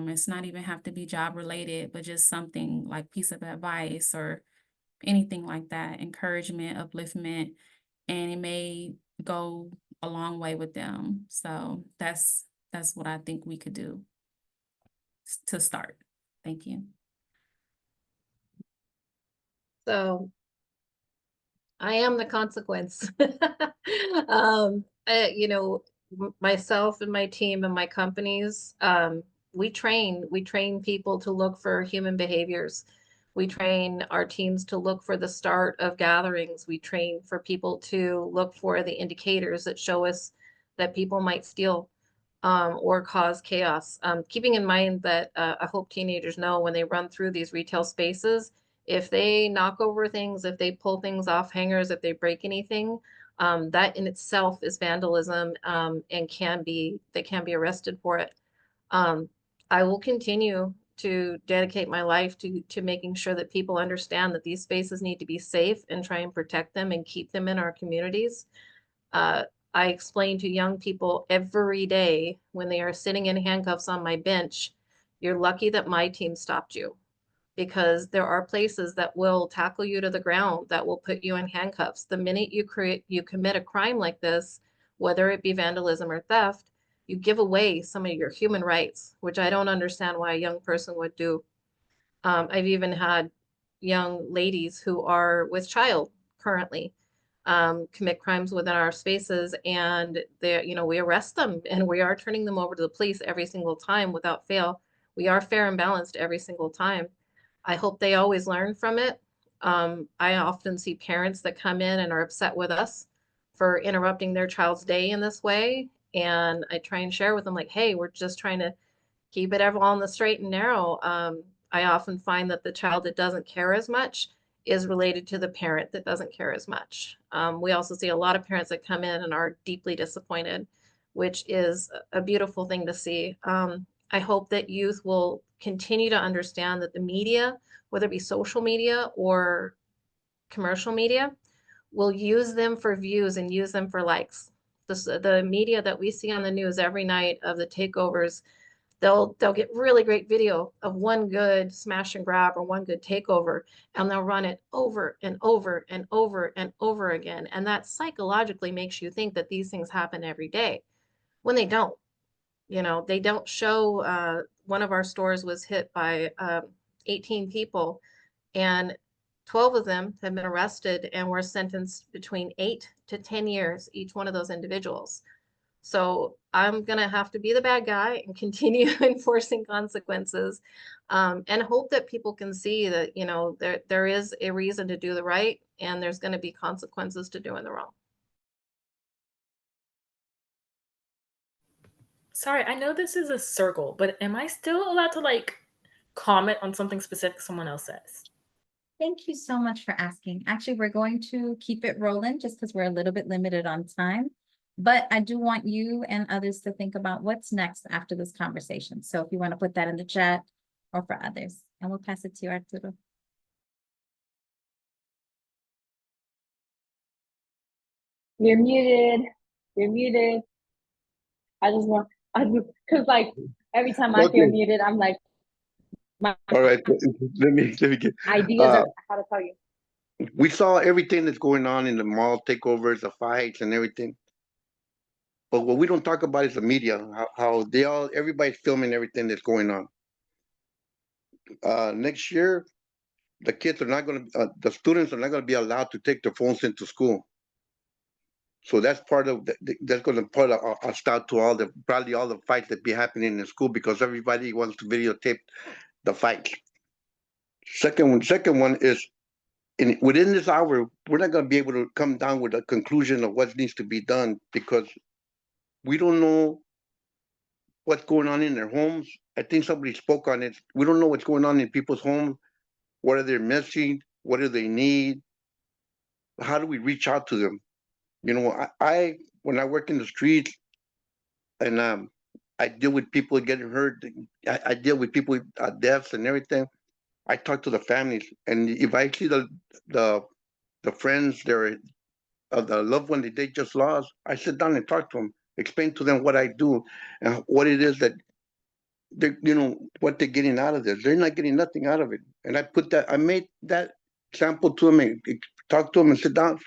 It's not even have to be job related, but just something like piece of advice or anything like that, encouragement, upliftment, and it may go a long way with them. So that's what I think we could do to start. Thank you. So I am the consequence. Myself and my team and my companies, we train people to look for human behaviors. We train our teams to look for the start of gatherings. We train for people to look for the indicators that show us that people might steal, or cause chaos. Keeping in mind that I hope teenagers know when they run through these retail spaces, if they knock over things, if they pull things off hangers, if they break anything, That in itself is vandalism, and they can be arrested for it. I will continue to dedicate my life to making sure that people understand that these spaces need to be safe and try and protect them and keep them in our communities. Uh, I explain to young people every day when they are sitting in handcuffs on my bench, you're lucky that my team stopped you, because there are places that will tackle you to the ground, that will put you in handcuffs. The minute you commit a crime like this, whether it be vandalism or theft, you give away some of your human rights, which I don't understand why a young person would do. I've even had young ladies who are with child currently commit crimes within our spaces, and we arrest them and we are turning them over to the police every single time without fail. We are fair and balanced every single time. I hope they always learn from it. I often see parents that come in and are upset with us for interrupting their child's day in this way. And I try and share with them, like, hey, we're just trying to keep it all on the straight and narrow. I often find that the child that doesn't care as much is related to the parent that doesn't care as much. We also see a lot of parents that come in and are deeply disappointed, which is a beautiful thing to see. I hope that youth will continue to understand that the media, whether it be social media or commercial media, will use them for views and use them for likes. The media that we see on the news every night of the takeovers, they'll get really great video of one good smash and grab or one good takeover, and they'll run it over and over and over and over again. And that psychologically makes you think that these things happen every day when they don't. They don't show one of our stores was hit by 18 people, and 12 of them have been arrested and were sentenced between 8 to 10 years, each one of those individuals. So I'm going to have to be the bad guy and continue enforcing consequences, and hope that people can see that, there is a reason to do the right, and there's going to be consequences to doing the wrong. Sorry, I know this is a circle, but am I still allowed to comment on something specific someone else says? Thank you so much for asking. Actually, we're going to keep it rolling just because we're a little bit limited on time. But I do want you and others to think about what's next after this conversation. So if you want to put that in the chat or for others, and we'll pass it to you, Arturo. You're muted. You're muted. Because every time I feel muted, I'm like, all right, let me get ideas are how to tell you. we saw everything that's going on in the mall takeovers, the fights and everything. But what we don't talk about is the media, how everybody's filming everything that's going on. Next year, the students are not going to be allowed to take their phones into school. So that's part of that's going to put a stop to probably all the fights that be happening in school, because everybody wants to videotape the fights. Second one is, within this hour, we're not going to be able to come down with a conclusion of what needs to be done, because we don't know what's going on in their homes. I think somebody spoke on it. We don't know what's going on in people's homes. What are they missing? What do they need? How do we reach out to them? I when I work in the streets, and I deal with people getting hurt. I deal with people with deaths and everything. I talk to the families, and if I see the friends of the loved one that they just lost, I sit down and talk to them, explain to them what I do and what it is that what they're getting out of this. They're not getting nothing out of it. And I made that sample to them and talk to them and sit down.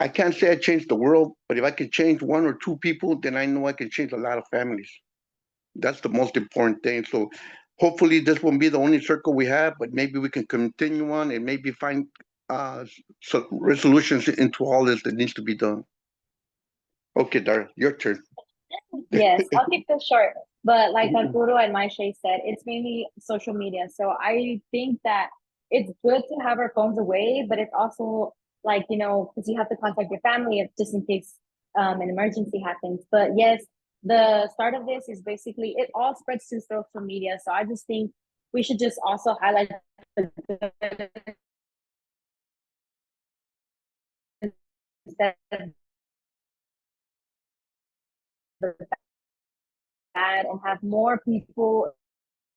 I can't say I changed the world, but if I can change one or two people, then I know I can change a lot of families. That's the most important thing. So hopefully this won't be the only circle we have, but maybe we can continue on and maybe find resolutions into all this that needs to be done. Okay, Dara, your turn. Yes, I'll keep this short. But like Arturo and Maisha said, it's mainly social media. So I think that it's good to have our phones away, but it's also because you have to contact your family if just in case an emergency happens. But yes, the start of this is basically it all spreads to social media. So I just think we should just also highlight the instead of the bad, and have more people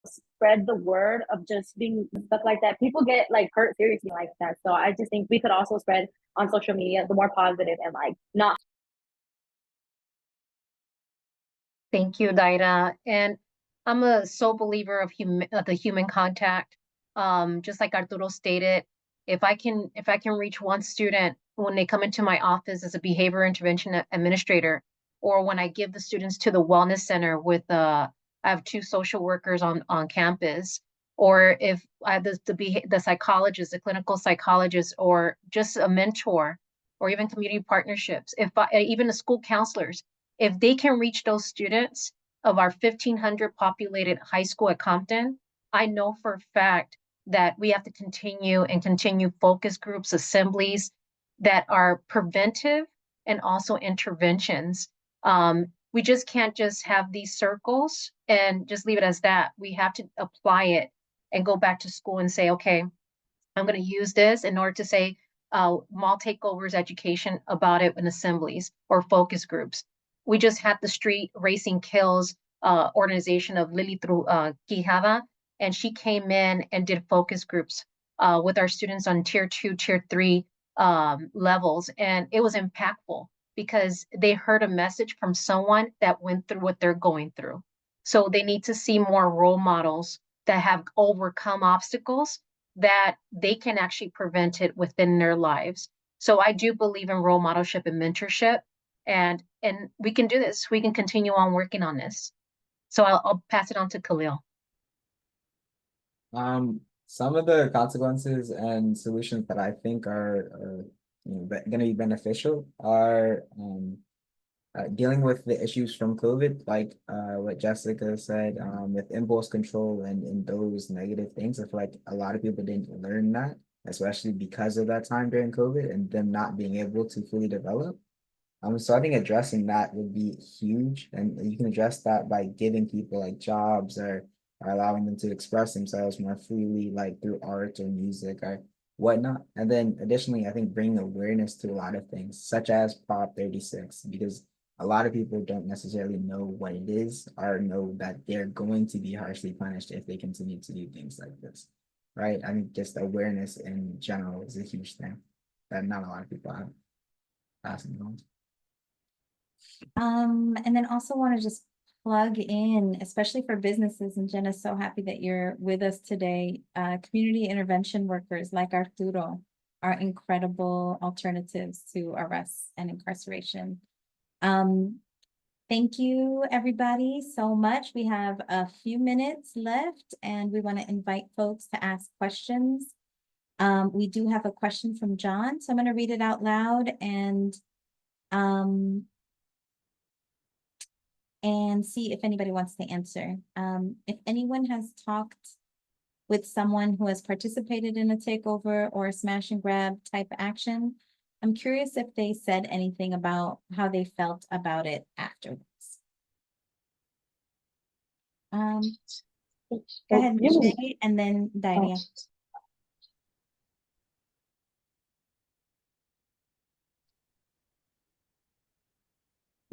spread the word of just being stuff like that. People get like hurt seriously like that. So I just think we could also spread on social media the more positive and like not. Thank you, Daira. And I'm a sole believer of the human contact. Just like Arturo stated, if I can reach one student when they come into my office as a behavior intervention administrator, or when I give the students to the wellness center with I have 2 social workers on campus, or if I have the psychologist, the clinical psychologist, or just a mentor, or even community partnerships, even the school counselors, if they can reach those students of our 1,500 populated high school at Compton, I know for a fact that we have to continue focus groups, assemblies that are preventive and also interventions. We just can't just have these circles and just leave it as that. We have to apply it and go back to school and say, okay, I'm going to use this in order to say mall takeovers education about it in assemblies or focus groups. We just had the Street Racing Kills organization of Lily Quijada, and she came in and did focus groups with our students on tier 2, tier 3 levels. And it was impactful because they heard a message from someone that went through what they're going through. So they need to see more role models that have overcome obstacles that they can actually prevent it within their lives. So I do believe in role modelship and mentorship, and we can do this. We can continue on working on this. So I'll pass it on to Khalil. Some of the consequences and solutions that I think are going to be beneficial are dealing with the issues from COVID, like what Jessica said, with impulse control and those negative things. I feel like a lot of people didn't learn that, especially because of that time during COVID and them not being able to fully develop. So I think addressing that would be huge, and you can address that by giving people like jobs or allowing them to express themselves more freely, like through art or music or whatnot. And then additionally, I think bringing awareness to a lot of things, such as Prop 36, because a lot of people don't necessarily know what it is or know that they're going to be harshly punished if they continue to do things like this, right? I think just awareness in general is a huge thing that not a lot of people have passing on. And then also want to just plug in, especially for businesses, and Jenna's so happy that you're with us today. Community intervention workers like Arturo are incredible alternatives to arrests and incarceration. Thank you, everybody, so much. We have a few minutes left, and we want to invite folks to ask questions. We do have a question from John, so I'm going to read it out loud and see if anybody wants to answer. If anyone has talked with someone who has participated in a takeover or a smash and grab type action, I'm curious if they said anything about how they felt about it afterwards. Go ahead, Michelle, and then Daria.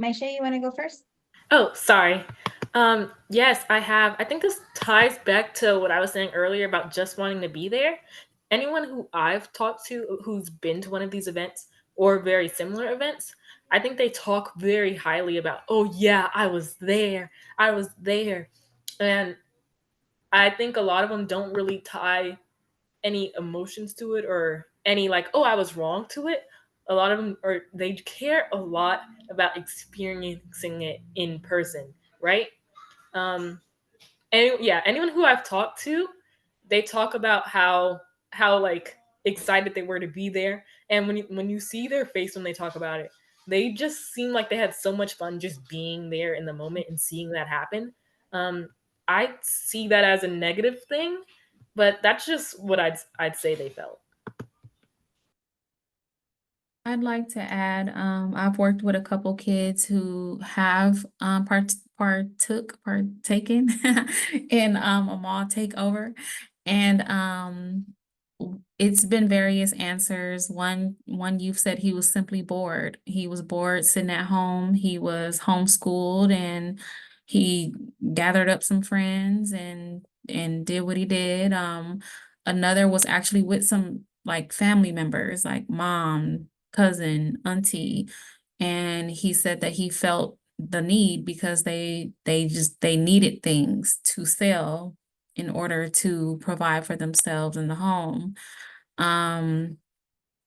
Maisha, you want to go first? Oh, sorry. Yes, I have. I think this ties back to what I was saying earlier about just wanting to be there. Anyone who I've talked to who's been to one of these events or very similar events, I think they talk very highly about, oh yeah, I was there. I was there. And I think a lot of them don't really tie any emotions to it or any like, oh, I was wrong to it. A lot of them are, they care a lot about experiencing it in person, right? And yeah, anyone who I've talked to, they talk about how like excited they were to be there, and when you see their face when they talk about it, they just seem like they had so much fun just being there in the moment and seeing that happen. I see that as a negative thing, but that's just what I'd say they felt. I'd like to add, I've worked with a couple kids who have partaken in a mall takeover, and it's been various answers. One youth said he was simply bored. He was bored sitting at home. He was homeschooled and he gathered up some friends and did what he did. Another was actually with some like family members, like mom, cousin, auntie, and he said that he felt the need because they needed things to sell in order to provide for themselves in the home. Um,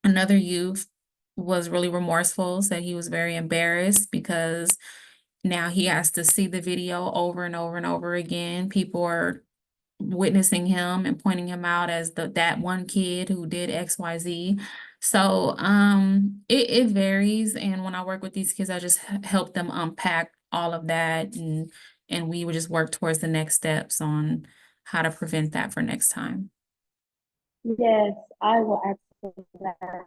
Another youth was really remorseful, said he was very embarrassed because now he has to see the video over and over and over again. People are witnessing him and pointing him out as that one kid who did XYZ. So it varies. And when I work with these kids, I just help them unpack all of that and we would just work towards the next steps on how to prevent that for next time. Yes, I will add to that.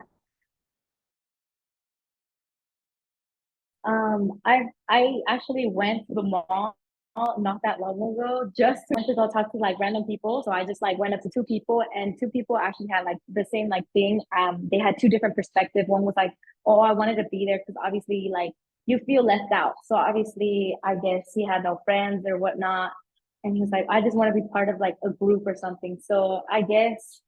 I actually went to the mall not that long ago just to go talk to like random people. So I just like went up to two people and two people actually had like the same like thing. They had two different perspectives. One was like, oh, I wanted to be there because obviously like you feel left out. So obviously I guess he had no friends or whatnot. And he was like, I just want to be part of like a group or something. So I guess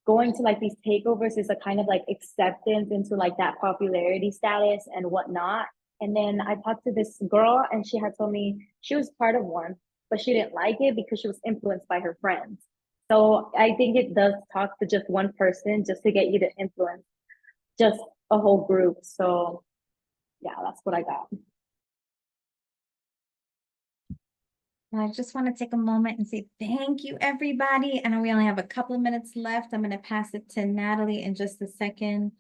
going to like these takeovers is a kind of like acceptance into like that popularity status and whatnot. And then I talked to this girl and she had told me she was part of one, but she didn't like it because she was influenced by her friends. So I think it does talk to just one person just to get you to influence just a whole group. So yeah, that's what I got. I just want to take a moment and say thank you, everybody. I know we only have a couple of minutes left. I'm going to pass it to Natalie in just a second.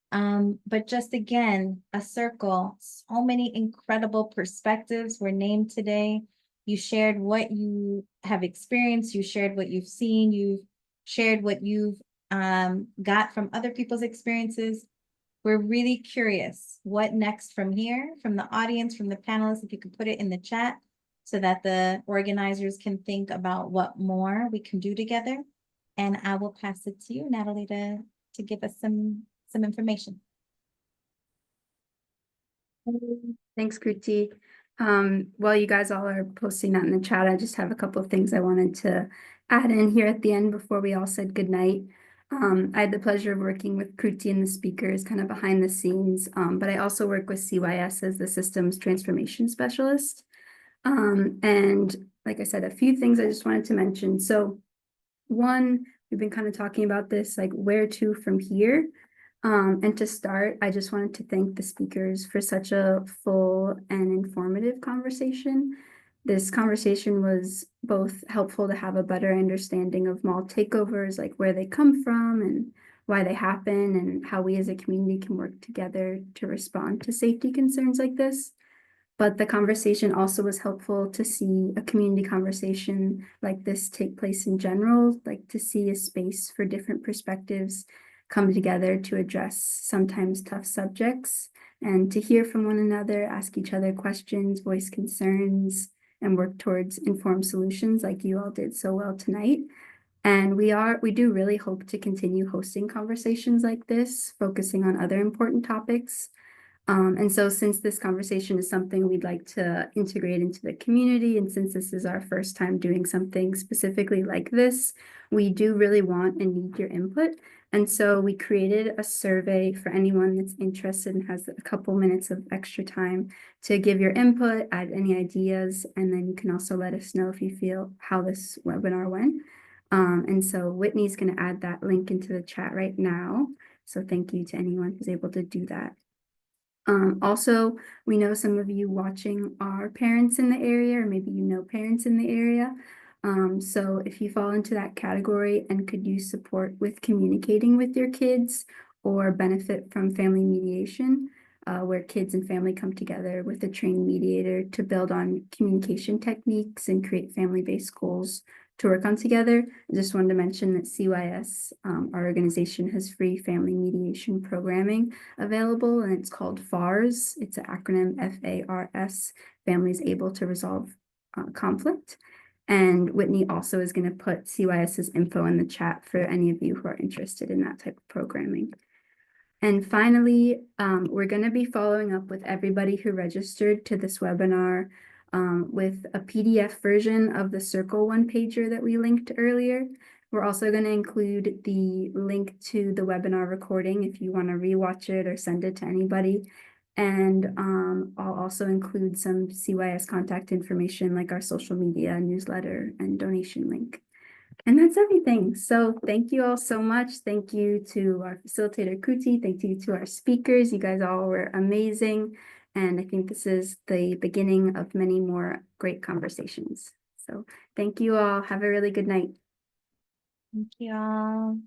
But just again, a circle. So many incredible perspectives were named today. You shared what you have experienced. You shared what you've seen. You've shared what you've got from other people's experiences. We're really curious what next from here, from the audience, from the panelists, if you could put it in the chat so that the organizers can think about what more we can do together. And I will pass it to you, Natalie, to give us some information. Thanks, Kruti. While you guys all are posting that in the chat, I just have a couple of things I wanted to add in here at the end before we all said goodnight. I had the pleasure of working with Kruti and the speakers kind of behind the scenes, but I also work with CYS as the Systems Transformation Specialist. And like I said, a few things I just wanted to mention. So one, we've been kind of talking about this, like where to from here. And to start, I just wanted to thank the speakers for such a full and informative conversation. This conversation was both helpful to have a better understanding of mall takeovers, like where they come from and why they happen, and how we as a community can work together to respond to safety concerns like this. But the conversation also was helpful to see a community conversation like this take place in general, like to see a space for different perspectives come together to address sometimes tough subjects, and to hear from one another, ask each other questions, voice concerns, and work towards informed solutions like you all did so well tonight. And we do really hope to continue hosting conversations like this, focusing on other important topics. And so since this conversation is something we'd like to integrate into the community, and since this is our first time doing something specifically like this, we do really want and need your input. And so we created a survey for anyone that's interested and has a couple minutes of extra time to give your input, add any ideas, and then you can also let us know if you feel how this webinar went. And so Whitney's going to add that link into the chat right now. So thank you to anyone who's able to do that. Also, we know some of you watching are parents in the area, or maybe you know parents in the area. So if you fall into that category and could use support with communicating with your kids or benefit from family mediation, where kids and family come together with a trained mediator to build on communication techniques and create family-based goals to work on together. I just wanted to mention that CYS, our organization, has free family mediation programming available, and it's called FARS. It's an acronym, FARS, Families Able to Resolve Conflict. And Whitney also is going to put CYS's info in the chat for any of you who are interested in that type of programming. And finally, we're going to be following up with everybody who registered to this webinar with a PDF version of the Circle one-pager that we linked earlier. We're also going to include the link to the webinar recording if you want to rewatch it or send it to anybody. And I'll also include some CYS contact information like our social media, newsletter, and donation link. And that's everything. So thank you all so much. Thank you to our facilitator, Kuti. Thank you to our speakers. You guys all were amazing. And I think this is the beginning of many more great conversations. So thank you all. Have a really good night. Thank you all.